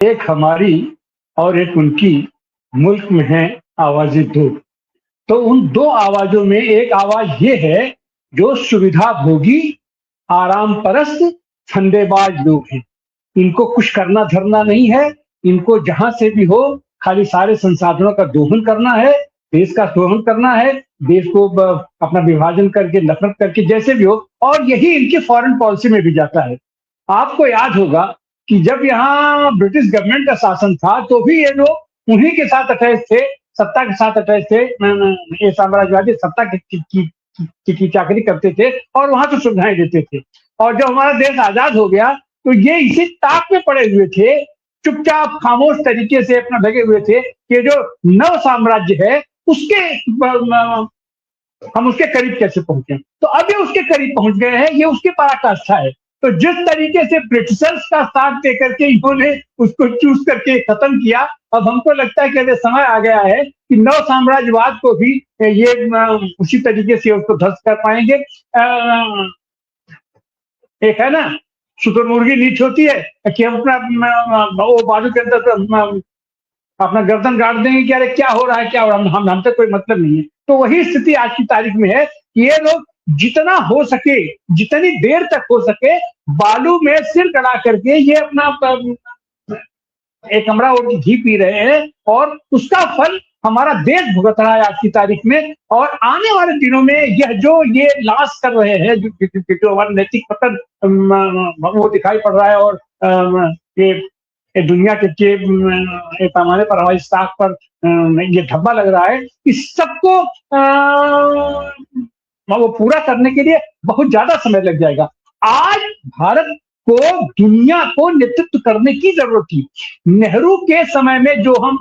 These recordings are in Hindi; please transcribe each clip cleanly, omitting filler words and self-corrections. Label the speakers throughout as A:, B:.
A: एक हमारी और एक उनकी, मुल्क में है आवाजें दो। तो उन दो आवाजों में एक आवाज ये है जो सुविधा भोगी, आराम परस्त, फंदेबाज लोग हैं। इनको कुछ करना धरना नहीं है, इनको जहां से भी हो खाली सारे संसाधनों का दोहन करना है, देश का दोहन करना है, देश को अपना विभाजन करके, नफरत करके, जैसे भी हो, और यही इनकी फॉरेन पॉलिसी में भी जाता है। आपको याद होगा कि जब यहाँ ब्रिटिश गवर्नमेंट का शासन था तो भी ये लोग उन्हीं के साथ अटैच थे, सत्ता के साथ अटैच थे, ये साम्राज्यवादी सत्ता की चाकरी करते थे और वहां से सुविधाएं देते थे। और जब हमारा देश आजाद हो गया तो ये इसी ताक में पड़े हुए थे, चुपचाप खामोश तरीके से अपना लगे हुए थे कि जो नव साम्राज्य है उसके हम उसके करीब कैसे पहुंचे। तो अब ये उसके करीब पहुंच गए हैं, ये उसकी पराकाष्ठा है। तो जिस तरीके से ब्रिटिशर्स का साथ देकर के इन्होंने उसको चूज करके खत्म किया, अब हमको लगता है कि अभी समय आ गया है कि नव साम्राज्यवाद को भी ये उसी तरीके से उसको ध्वस्त कर पाएंगे। एक है ना, शुतुरमुर्गी नीच होती है कि हम अपना वो बाजू के अंदर अपना गर्दन गाड़ देंगे कि अरे क्या हो रहा है, क्या हो रहा है, हम तक कोई मतलब नहीं है। तो वही स्थिति आज की तारीख में है कि ये लोग जितना हो सके, जितनी देर तक हो सके, बालू में सिर गड़ा करके ये अपना एक कमरा ओढ़ के घी पी रहे हैं और उसका फल हमारा देश भुगत रहा है आज की तारीख में। और आने वाले दिनों में यह जो ये लाश कर रहे हैं, जो हमारा नैतिक पतन वो दिखाई पड़ रहा है, और ये दुनिया के पैमाने पर हमारी साख पर ये धब्बा लग रहा है, इस सबको वो पूरा करने के लिए बहुत ज्यादा समय लग जाएगा। आज भारत को दुनिया को नेतृत्व करने की जरूरत थी। नेहरू के समय में जो हम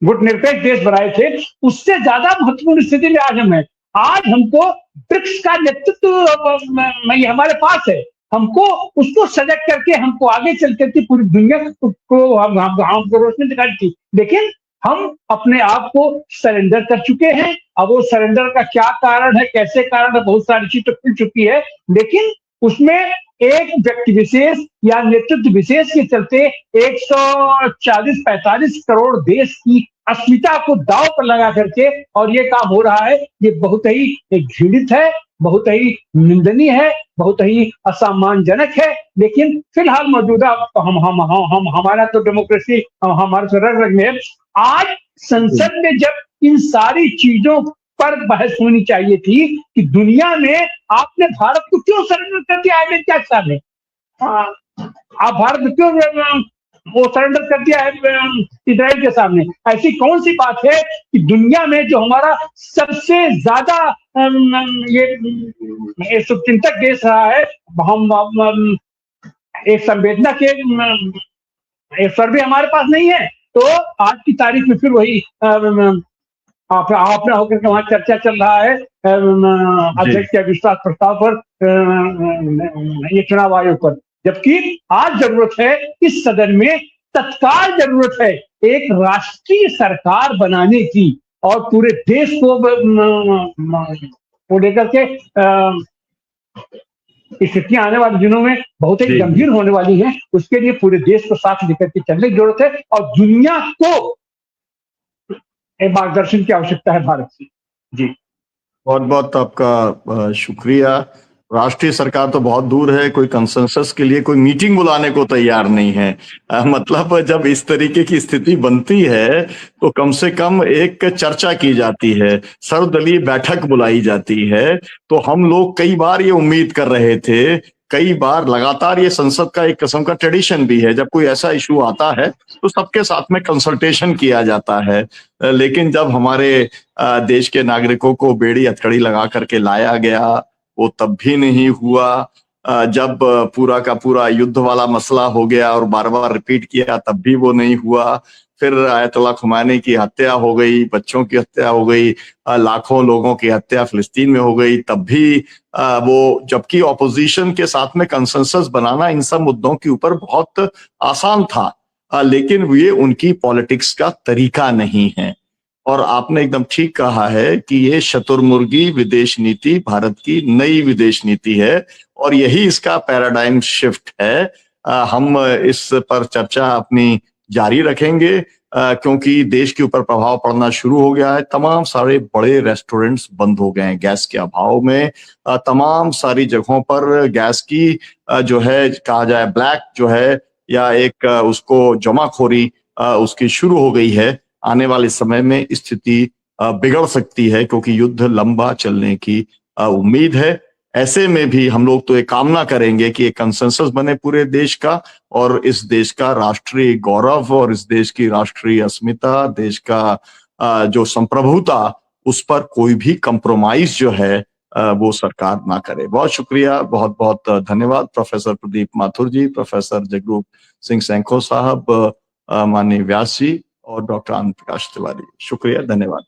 A: गुटनिरपेक्ष देश बनाए थे, उससे ज्यादा महत्वपूर्ण स्थिति में आज हम हैं। आज हमको ब्रिक्स का नेतृत्व ये हमारे पास है, हमको उसको सजग करके हमको आगे चल करके पूरी दुनिया को हमको रोशनी दिखानी थी। लेकिन हम अपने आप को सरेंडर कर चुके हैं। अब वो सरेंडर का क्या कारण है, कैसे कारण है, बहुत सारी चीज तो खुल चुकी है, लेकिन उसमें एक व्यक्ति विशेष या नेतृत्व विशेष के चलते 140-45 करोड़ देश की अस्मिता को दांव पर लगा करके और ये काम हो रहा है, ये बहुत ही घृणित है, बहुत ही निंदनीय है, बहुत ही असम्मानजनक है। लेकिन फिलहाल मौजूदा हमारा तो डेमोक्रेसी हमारे तो रग रग में है। आज संसद में जब इन सारी चीजों पर बहस होनी चाहिए थी कि दुनिया में आपने भारत को क्यों सरेंडर कर दिया, आइडेंट क्या साहब ने, आप भारत को क्यों वो सरेंडर कर दिया है इजराइल के सामने। ऐसी कौन सी बात है कि दुनिया में जो हमारा सबसे ज्यादा ये शुभचिंतक देश रहा है, हम एक संवेदना के सर्वे हमारे पास नहीं है, तो आज की तारीख में फिर वही आपने होकर के वहां चर्चा चल रहा है अध्यक्ष के अविश्वास प्रस्ताव पर, ये चुनाव आयोग पर, जबकि आज जरूरत है इस सदन में, तत्काल जरूरत है एक राष्ट्रीय सरकार बनाने की और पूरे देश को लेकर के स्थितियां आने वाले दिनों में बहुत ही गंभीर होने वाली हैं। उसके लिए पूरे देश को साथ लेकर के चलने की जरूरत है और दुनिया को मार्गदर्शन की आवश्यकता है भारत से। जी
B: बहुत बहुत आपका शुक्रिया। राष्ट्रीय सरकार तो बहुत दूर है, कोई कंसेंसस के लिए कोई मीटिंग बुलाने को तैयार नहीं है। मतलब जब इस तरीके की स्थिति बनती है तो कम से कम एक चर्चा की जाती है, सर्वदलीय बैठक बुलाई जाती है। तो हम लोग कई बार ये उम्मीद कर रहे थे, कई बार लगातार, ये संसद का एक किस्म का ट्रेडिशन भी है, जब कोई ऐसा इशू आता है तो सबके साथ में कंसल्टेशन किया जाता है। लेकिन जब हमारे देश के नागरिकों को बेड़ी हथकड़ी लगा करके लाया गया, वो तब भी नहीं हुआ। जब पूरा का पूरा युद्ध वाला मसला हो गया और बार बार रिपीट किया, तब भी वो नहीं हुआ। फिर आयतुल्लाह खुमैनी की हत्या हो गई, बच्चों की हत्या हो गई, लाखों लोगों की हत्या फिलिस्तीन में हो गई, तब भी वो, जबकि ऑपोजिशन के साथ में कंसेंसस बनाना इन सब मुद्दों के ऊपर बहुत आसान था, लेकिन ये उनकी पॉलिटिक्स का तरीका नहीं है। और आपने एकदम ठीक कहा है कि ये शतुर्मुर्गी विदेश नीति भारत की नई विदेश नीति है और यही इसका पैराडाइम शिफ्ट है। हम इस पर चर्चा अपनी जारी रखेंगे क्योंकि देश के ऊपर प्रभाव पड़ना शुरू हो गया है। तमाम सारे बड़े रेस्टोरेंट्स बंद हो गए हैं गैस के अभाव में। तमाम सारी जगहों पर गैस की जो है कहा जाए ब्लैक जो है या एक उसको जमाखोरी उसकी शुरू हो गई है। आने वाले समय में स्थिति बिगड़ सकती है क्योंकि युद्ध लंबा चलने की उम्मीद है। ऐसे में भी हम लोग तो एक कामना करेंगे कि एक कंसेंसस बने पूरे देश का और इस देश का राष्ट्रीय गौरव और इस देश की राष्ट्रीय अस्मिता, देश का जो संप्रभुता, उस पर कोई भी कंप्रोमाइज जो है वो सरकार ना करे। बहुत शुक्रिया, बहुत बहुत धन्यवाद प्रोफेसर प्रदीप माथुर जी, प्रोफेसर जगरूप सिंह सैंको साहब, माननीय व्यास जी और डॉक्टर आनंद प्रकाश तिवारी। शुक्रिया, धन्यवाद।